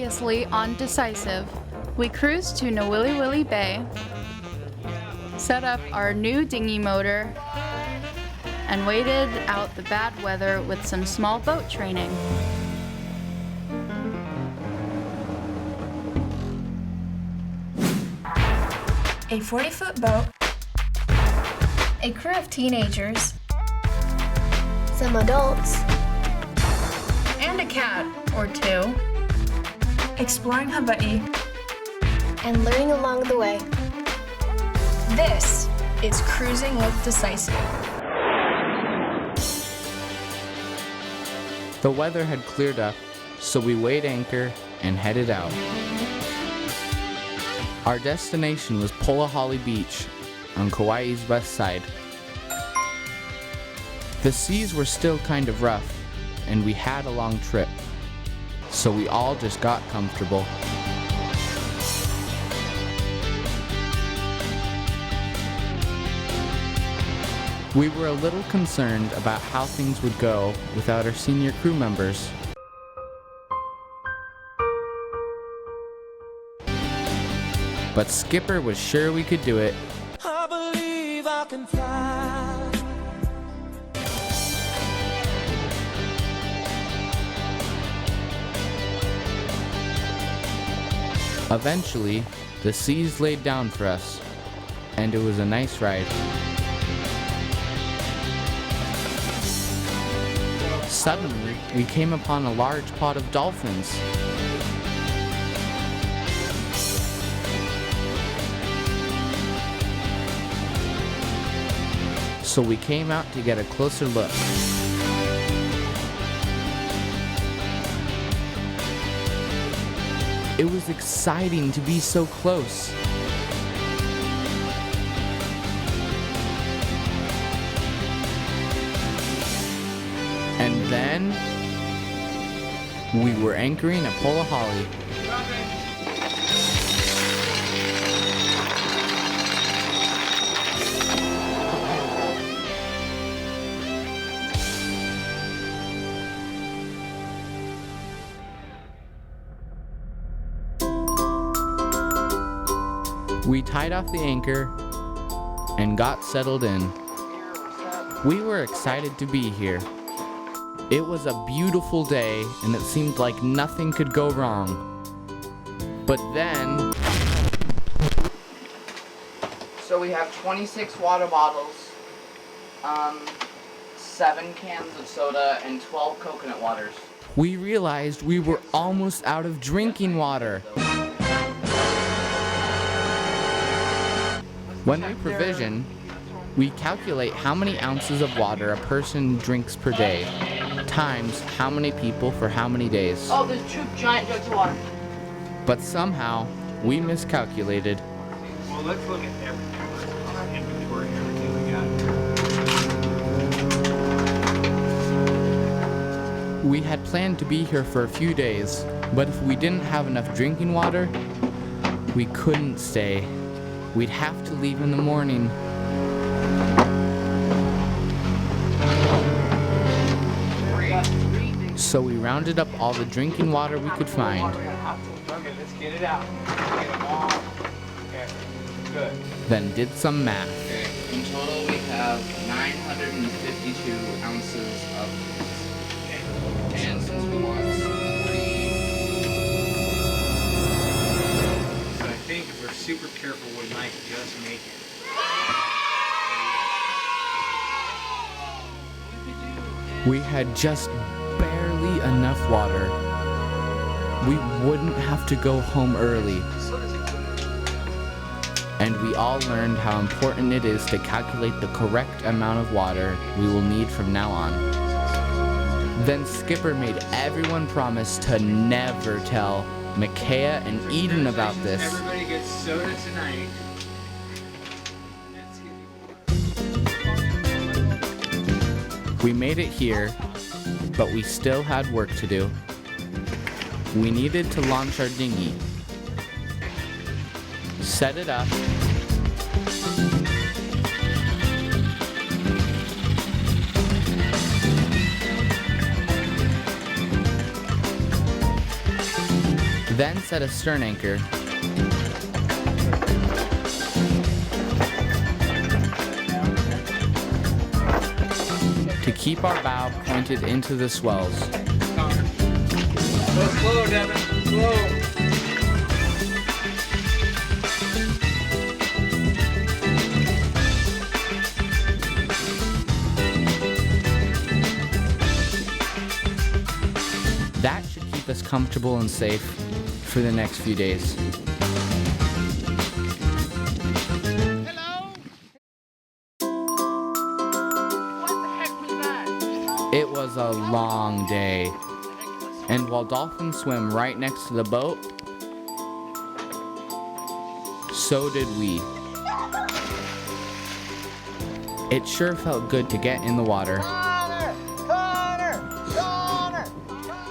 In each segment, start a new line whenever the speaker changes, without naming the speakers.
Previously on Decisive, we cruised to Nawiliwili Bay, set up our new dinghy motor, and waited out the bad weather with some small boat training.
A 40-foot boat, a crew of teenagers,
some adults,
and a cat or two, exploring Hawaii,
and learning along the way.
This is Cruising with Decisive.
The weather had cleared up, so we weighed anchor and headed out. Our destination was Polihale Beach on Kauai's west side. The seas were still kind of rough, and we had a long trip, so we all just got comfortable. We were a little concerned about how things would go without our senior crew members. But Skipper was sure we could do it.
I believe I can fly.
Eventually, the seas laid down for us, and it was a nice ride. Suddenly, we came upon a large pod of dolphins. So we came out to get a closer look. It was exciting to be so close. And then we were anchoring at Polihale. We tied off the anchor and got settled in. We were excited to be here. It was a beautiful day and it seemed like nothing could go wrong. But then...
So we have 26 water bottles, 7 cans of soda, and 12 coconut waters.
we realized we were almost out of drinking water. When we provision, we calculate how many ounces of water a person drinks per day, times how many people for how many days.
Oh, there's 2 giant jugs of water.
But somehow, we miscalculated.
Well, let's look at everything. Let's inventory everything we got.
We had planned to be here for a few days, but if we didn't have enough drinking water, we couldn't stay. We'd have to leave in the morning. So we rounded up all the drinking water we could find.
Okay, let's get it out. Get them all. Okay, good.
Then did some math.
Okay, in total we have 952 ounces of these. And since we want 40...
So I think if we're super careful, we might just make it.
We had just barely enough water. We wouldn't have to go home early. And we all learned how important it is to calculate the correct amount of water we will need from now on. Then Skipper made everyone promise to never tell Micaiah and Eden about this.
Everybody gets soda tonight.
We made it here, but we still had work to do. We needed to launch our dinghy, set it up, Then set a stern anchor. To keep our bow pointed into the swells.
Go slow, Devin. Slow.
That should keep us comfortable and safe for the next few days. It was a long day, and while dolphins swim right next to the boat, so did we. It sure felt good to get in the water.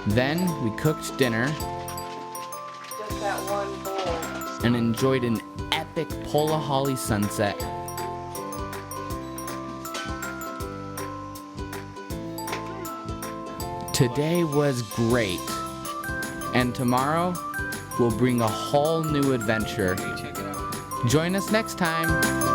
Then we cooked dinner and enjoyed an epic polihale sunset. Today was great, and tomorrow will bring a whole new adventure. Join us next time.